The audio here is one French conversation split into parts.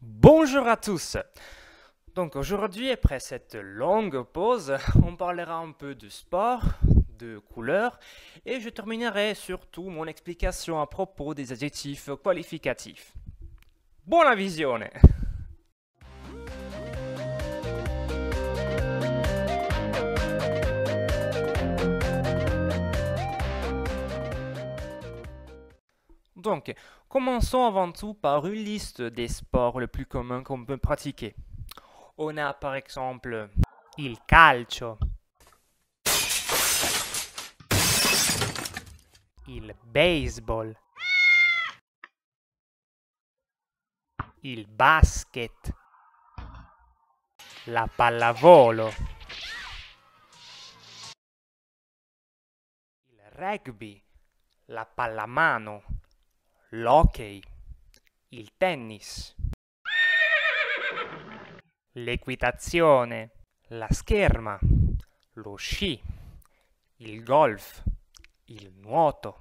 Bonjour à tous. Donc aujourd'hui, après cette longue pause, on parlera un peu de sport, de couleurs, et je terminerai surtout mon explication à propos des adjectifs qualificatifs. Buona visione! Donc, commençons avant tout par une liste des sports les plus communs qu'on peut pratiquer. On a par exemple il calcio, il baseball, il basket, la pallavolo, il rugby, la pallamano, l'hockey, il tennis, l'equitazione, la scherma, lo sci, il golf, il nuoto,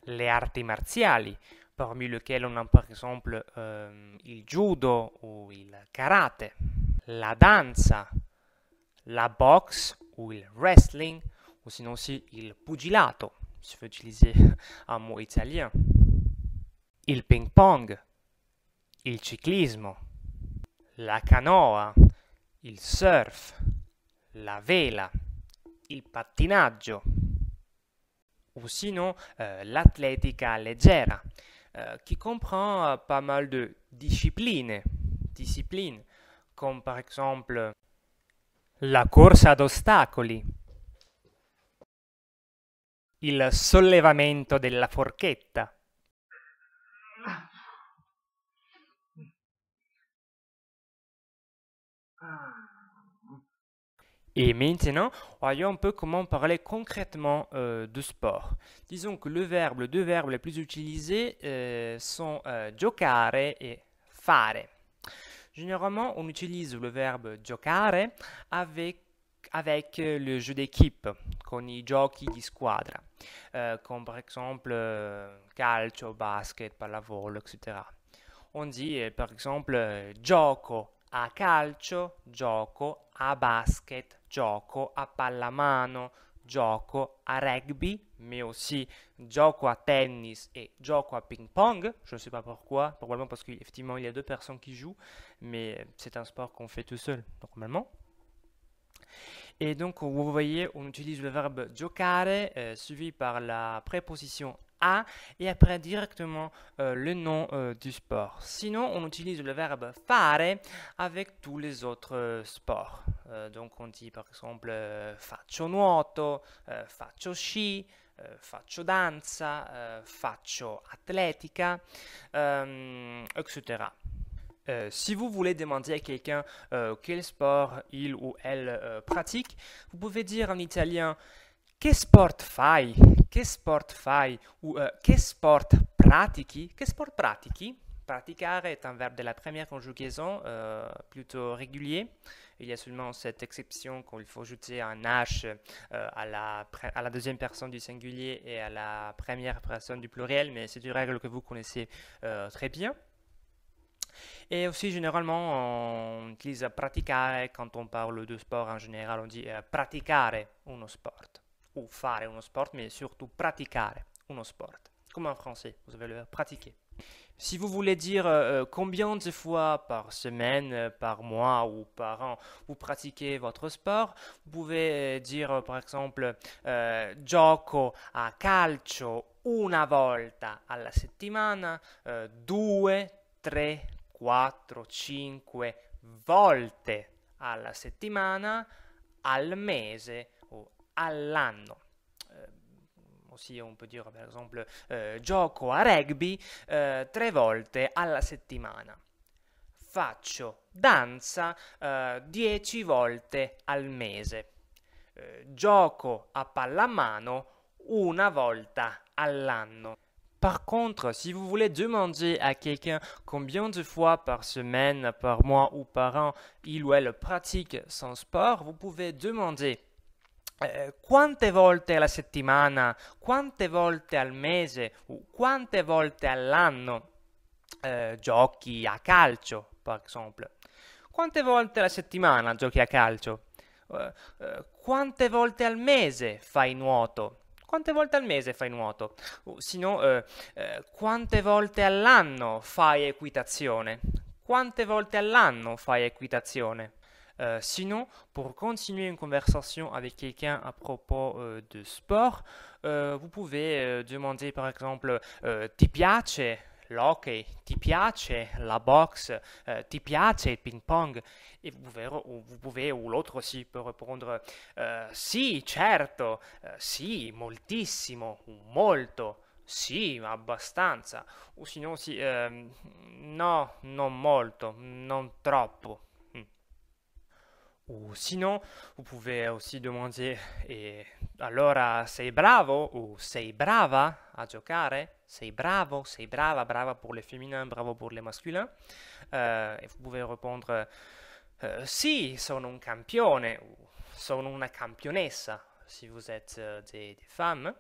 le arti martiali, parmi lesquelles on a par exemple il judo ou il karate, la danza, la boxe ou il wrestling, ou sinon aussi il pugilato, si je veux utiliser un mot italien, il ping pong, il ciclismo, la canoa, il surf, la vela, il pattinaggio, ou sinon l'atletica leggera, qui comprend pas mal de discipline, comme par exemple la corsa ad ostacoli, il sollevamento della forchetta. Et maintenant, voyons un peu comment parler concrètement de sport. Disons que les deux verbes les plus utilisés sont giocare et fare. Généralement, on utilise le verbe giocare avec le jeu d'équipe, con i giochi di squadra, comme par exemple calcio, basket, pallavolo, etc. On dit par exemple gioco a calcio, gioco a basket, gioco a pallamano, gioco a rugby, mais aussi gioco a tennis et gioco a ping pong. Je ne sais pas pourquoi, probablement parce qu'effectivement il y a deux personnes qui jouent, mais c'est un sport qu'on fait tout seul normalement. Et donc vous voyez, on utilise le verbe giocare suivi par la préposition a et après directement le nom du sport. Sinon, on utilise le verbe fare avec tous les autres sports. Donc on dit par exemple faccio nuoto, faccio sci, faccio danza, faccio atletica, etc. Si vous voulez demander à quelqu'un quel sport il ou elle pratique, vous pouvez dire en italien che sport fai? Che sport fai? Ou che sport pratichi? Che sport pratichi? Praticare est un verbe de la première conjugaison plutôt régulier. Il y a seulement cette exception qu'il faut ajouter un H à la deuxième personne du singulier et à la première personne du pluriel, mais c'est une règle que vous connaissez très bien. Et aussi, généralement, on utilise praticare quand on parle de sport en général. On dit praticare uno sport ou fare uno sport, mais surtout praticare uno sport. Comme en français, vous avez le pratiquer. Si vous voulez dire combien de fois par semaine, par mois ou par an vous pratiquez votre sport, vous pouvez dire par exemple gioco a calcio una volta alla settimana, 2, 3, 4, 5 volte alla settimana, al mese o all'anno. Aussi, on peut dire par exemple gioco a rugby 3 volte alla settimana. Faccio danza 10 volte al mese. Gioco a pallamano una volta all'anno. Par contre, si vous voulez demander à quelqu'un combien de fois par semaine, par mois ou par an il ou elle pratique son sport, vous pouvez demander quante volte alla settimana, quante volte al mese ou quante volte all'anno. giochi a calcio, per esempio. Quante volte alla settimana giochi a calcio? Quante volte al mese fai nuoto? Quante volte al mese fai nuoto? Sinon, quante volte all'anno fai equitazione? Quante volte all'anno fai equitazione? Sinon, pour continuer une conversation avec quelqu'un à propos de sport, vous pouvez demander par exemple ti piace l'hockey, ti piace la boxe, ti piace il ping-pong? Et vous pouvez, ou l'autre aussi peut répondre sì, certo, sì, moltissimo, ou molto, sì, abbastanza, ou sinon aussi no, non molto, non troppo. Ou sinon, vous pouvez aussi demander allora sei bravo ou sei brava a giocare? Sei bravo, sei brava, brava pour les féminins, bravo pour les masculins. Et vous pouvez répondre sì, sono un campione ou sono una campionessa si vous êtes des femmes.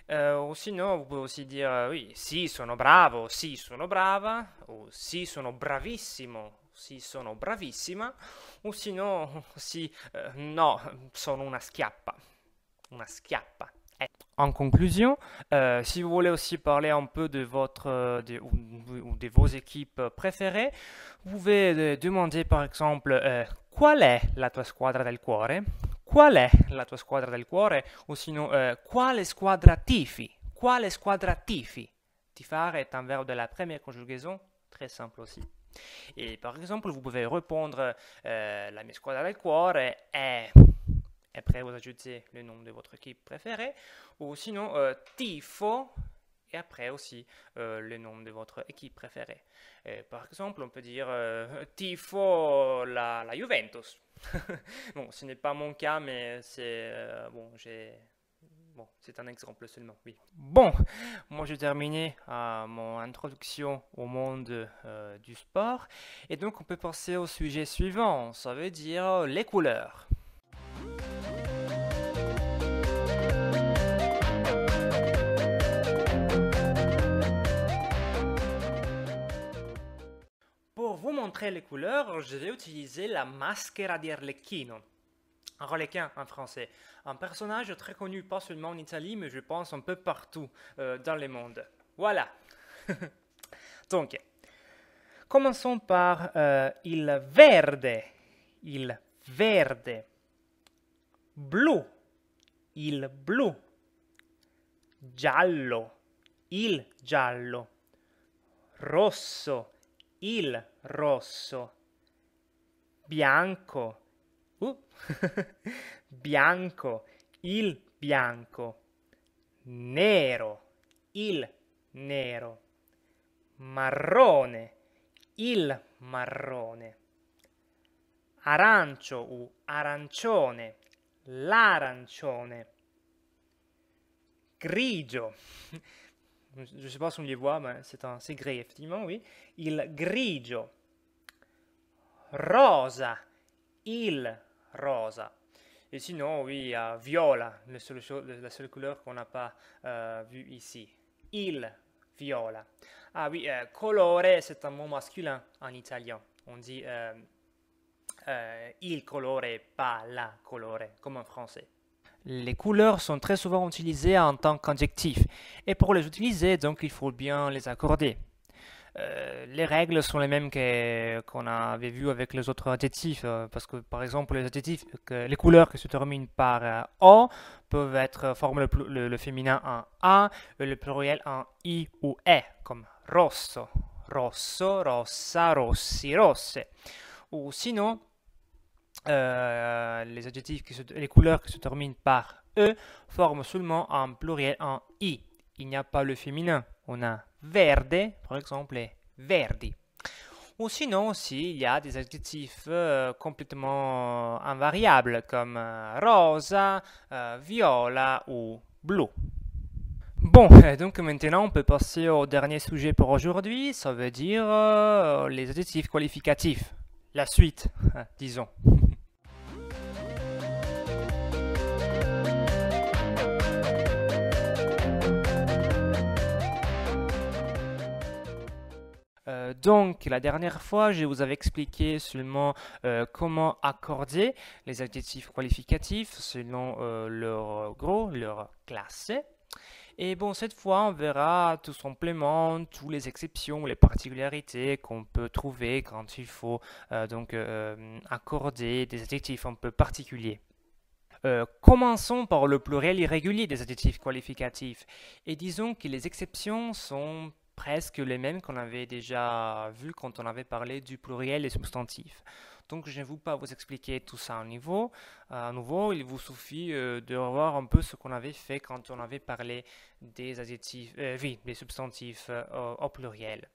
Ou sinon, vous pouvez aussi dire oui, sì, sono bravo, sì, sono brava, ou sì, sono bravissimo, sì, sono bravissima, ou sinon, sì, no, sono una schiappa. Una schiappa. En conclusion, si vous voulez aussi parler un peu de ou de vos équipes préférées, vous pouvez demander par exemple qual è la tua squadra del cuore? Qual è la tua squadra del cuore? O sinon, quale squadra tifi? Quale squadra tifi? Tifare est un verbe de la première conjugaison, très simple aussi. Et par exemple, vous pouvez répondre la mia squadra del cuore è... Après, vous ajoutez le nom de votre équipe préférée. Ou sinon, tifo. Et après aussi, le nom de votre équipe préférée. Par exemple, on peut dire tifo la Juventus. Bon, ce n'est pas mon cas, mais c'est bon, c'est un exemple seulement, oui. Bon, moi j'ai terminé mon introduction au monde du sport. Et donc on peut passer au sujet suivant, ça veut dire les couleurs. Pour vous montrer les couleurs, je vais utiliser la maschera di Arlecchino. Un Harlequin en français. Un personnage très connu, pas seulement en Italie, mais je pense un peu partout dans le monde. Voilà. Donc, commençons par il verde. Il verde. Blu. Il blu. Giallo. Il giallo. Rosso. Il rosso. Bianco. Bianco, il bianco. Nero, il nero. Marrone, il marrone. Arancio o arancione, l'arancione. Grigio. Je ne sais pas si on les voit, mais c'est gris, effectivement, oui. Il grigio. Rosa, il rosa. Et sinon, oui, viola, la seule couleur qu'on n'a pas vue ici. Il viola. Ah oui, colore, c'est un mot masculin en italien. On dit il colore, pas la colore, comme en français. Les couleurs sont très souvent utilisées en tant qu'adjectifs. Et pour les utiliser, donc, il faut bien les accorder. Les règles sont les mêmes qu'on avait vu avec les autres adjectifs, parce que par exemple les adjectifs, les couleurs qui se terminent par O peuvent former le féminin en A et le pluriel en I ou E, comme rosso, rosso, rossa, rossi, rosse. Ou sinon, les couleurs qui se terminent par E forment seulement un pluriel en I. Il n'y a pas le féminin. On a verde, par exemple, et verdi. Ou sinon aussi, il y a des adjectifs complètement invariables comme rosa, viola ou bleu. Bon, donc maintenant on peut passer au dernier sujet pour aujourd'hui, ça veut dire les adjectifs qualificatifs. La suite, disons. Donc, la dernière fois, je vous avais expliqué seulement comment accorder les adjectifs qualificatifs selon leur classe. Et bon, cette fois, on verra tout simplement toutes les exceptions, les particularités qu'on peut trouver quand il faut accorder des adjectifs un peu particuliers. Commençons par le pluriel irrégulier des adjectifs qualificatifs et disons que les exceptions sont presque les mêmes qu'on avait déjà vu quand on avait parlé du pluriel des substantifs. Donc je ne vais pas vous expliquer tout ça à nouveau, il vous suffit de revoir un peu ce qu'on avait fait quand on avait parlé des adjectifs, des substantifs au pluriel.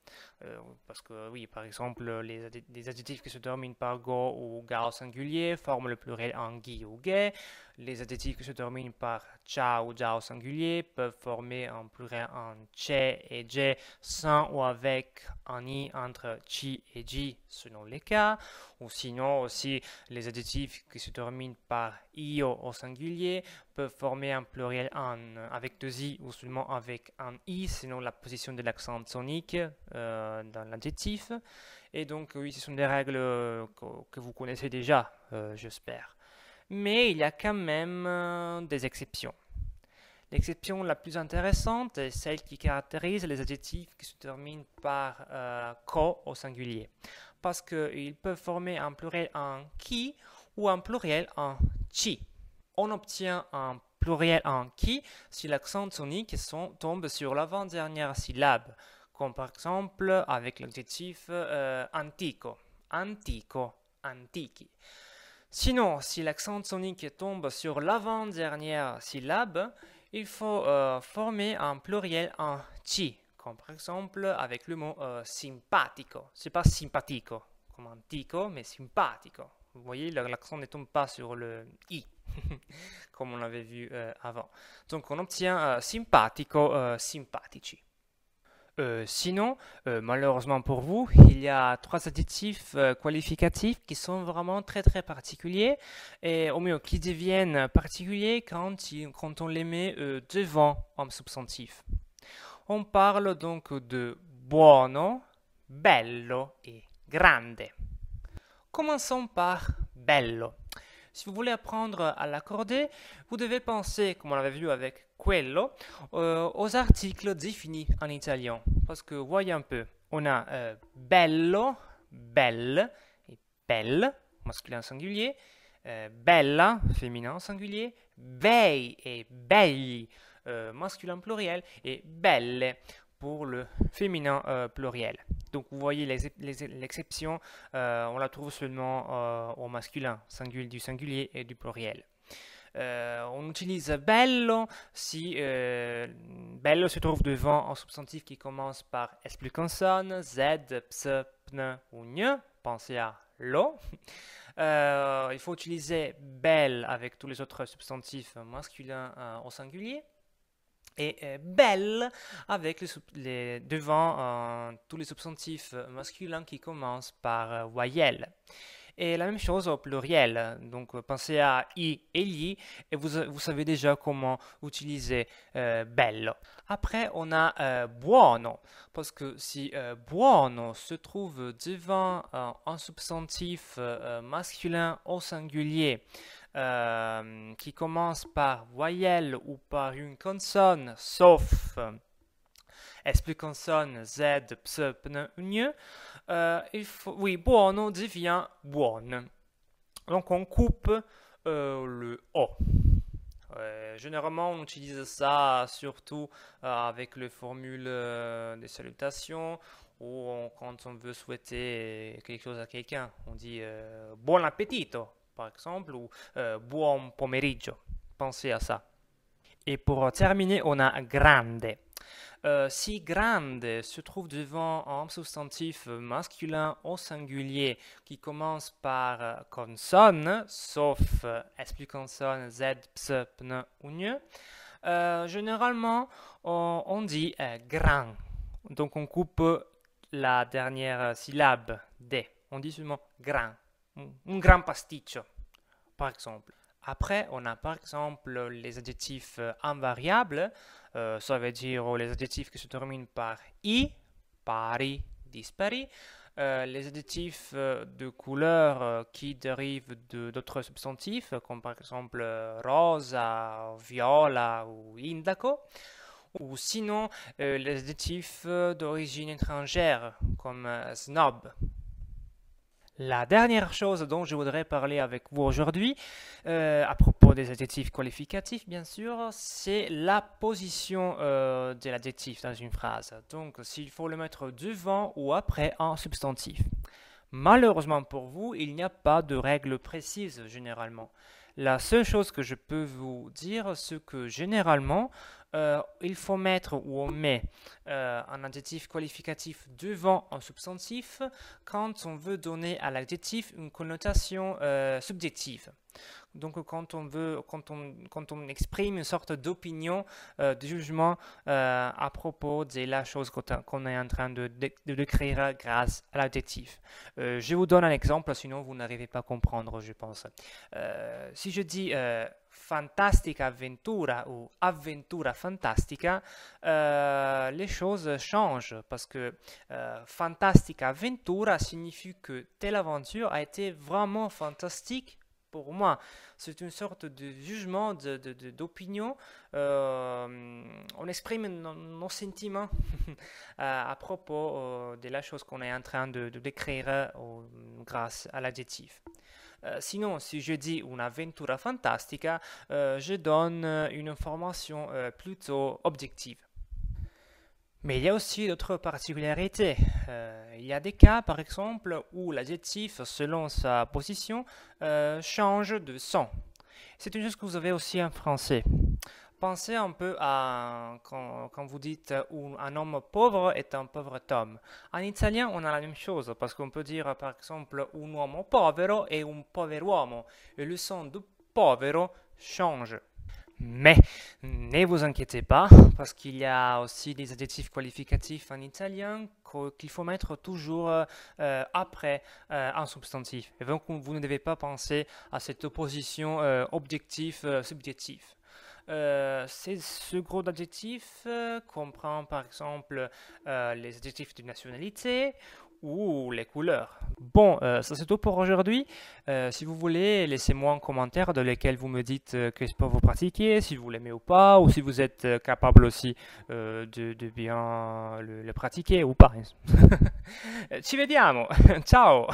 Parce que oui, par exemple, les adjectifs qui se terminent par go ou ga au singulier forment le pluriel en gui ou gay. Les adjectifs qui se terminent par cha ou ja au singulier peuvent former un pluriel en che et je sans ou avec un i entre chi et ji selon les cas. Ou sinon aussi les adjectifs qui se terminent par io au singulier peuvent former un pluriel avec deux i ou seulement avec un i selon la position de l'accent sonique dans l'adjectif. Et donc oui, ce sont des règles que vous connaissez déjà, j'espère. Mais il y a quand même des exceptions. L'exception la plus intéressante est celle qui caractérise les adjectifs qui se terminent par ko au singulier. Parce qu'ils peuvent former un pluriel en qui ou un pluriel en chi. On obtient un pluriel en qui si l'accent sonique tombe sur l'avant-dernière syllabe, comme par exemple avec l'adjectif antico, antico, antiqui. Sinon, si l'accent sonique tombe sur l'avant-dernière syllabe, il faut former un pluriel en chi, comme par exemple avec le mot simpatico. C'est pas simpatico comme antico, mais simpatico. Vous voyez, l'accent ne tombe pas sur le i, comme on l'avait vu avant. Donc on obtient simpatico, simpatici. Sinon, malheureusement pour vous, il y a trois adjectifs qualificatifs qui sont vraiment très très particuliers et au mieux qui deviennent particuliers quand on les met devant un substantif. On parle donc de buono, bello et grande. Commençons par bello. Si vous voulez apprendre à l'accorder, vous devez penser, comme on l'avait vu avec quello, aux articles définis en italien. Parce que voyez un peu, on a bello, belle et belle, masculin singulier, bella, féminin singulier, bei et begli, masculin pluriel, et belle pour le féminin pluriel. Donc vous voyez l'exception, on la trouve seulement au masculin, du singulier et du pluriel. On utilise bello si bello se trouve devant un substantif qui commence par S plus consonne, Z, ps, pn ou gne. Pensez à lo. Il faut utiliser belle avec tous les autres substantifs masculins au singulier. Et belle avec devant tous les substantifs masculins qui commencent par voyelle. Et la même chose au pluriel, donc pensez à i et li et vous savez déjà comment utiliser bello. Après on a buono, parce que si buono se trouve devant un substantif masculin au singulier qui commence par voyelle ou par une consonne, sauf S plus consonne, Z, ps, pn, gne, oui, buono devient buon. Donc on coupe le O. Généralement, on utilise ça surtout avec les formules de salutations ou quand on veut souhaiter quelque chose à quelqu'un. On dit buon appetito, par exemple, ou buon pomeriggio. Pensez à ça. Et pour terminer, on a grande. Si grande se trouve devant un substantif masculin au singulier qui commence par consonne, sauf S plus consonne, Z, ps, pn ou gne, généralement on dit grand. Donc on coupe la dernière syllabe D. On dit seulement grand. Un grand pasticcio, par exemple. Après, on a par exemple les adjectifs invariables, ça veut dire les adjectifs qui se terminent par i, pari, dispari. Les adjectifs de couleur qui dérivent d'autres substantifs, comme par exemple rosa, viola ou indaco, ou sinon les adjectifs d'origine étrangère, comme snob. La dernière chose dont je voudrais parler avec vous aujourd'hui, à propos des adjectifs qualificatifs, bien sûr, c'est la position de l'adjectif dans une phrase. Donc, s'il faut le mettre devant ou après un substantif. Malheureusement pour vous, il n'y a pas de règle précise généralement. La seule chose que je peux vous dire, c'est que généralement, il faut mettre ou on met un adjectif qualificatif devant un substantif quand on veut donner à l'adjectif une connotation subjective. Donc quand on exprime une sorte d'opinion, de jugement à propos de la chose qu'on est en train de décrire grâce à l'adjectif. Je vous donne un exemple, sinon vous n'arrivez pas à comprendre, je pense. Si je dis fantastica avventura ou avventura fantastica, les choses changent parce que fantastica avventura signifie que telle aventure a été vraiment fantastique pour moi. C'est une sorte de jugement, d'opinion. On exprime nos sentiments à propos de la chose qu'on est en train de décrire grâce à l'adjectif. Sinon, si je dis une aventura fantastica, je donne une information plutôt objective. Mais il y a aussi d'autres particularités. Il y a des cas, par exemple, où l'adjectif, selon sa position, change de son. C'est une chose que vous avez aussi en français. Pensez un peu à quand vous dites un homme pauvre est un pauvre homme. En italien, on a la même chose parce qu'on peut dire par exemple un uomo povero et un pover'uomo. Et le son de povero change. Mais ne vous inquiétez pas, parce qu'il y a aussi des adjectifs qualificatifs en italien qu'il faut mettre toujours après un substantif. Et donc vous ne devez pas penser à cette opposition objectif-subjectif. Ce groupe d'adjectifs comprend par exemple les adjectifs de nationalité ou les couleurs. Bon, ça c'est tout pour aujourd'hui. Si vous voulez, laissez-moi un commentaire dans lequel vous me dites que sport vous pratiquez, si vous l'aimez ou pas, ou si vous êtes capable aussi de bien le pratiquer ou pas. Ci vediamo, ciao!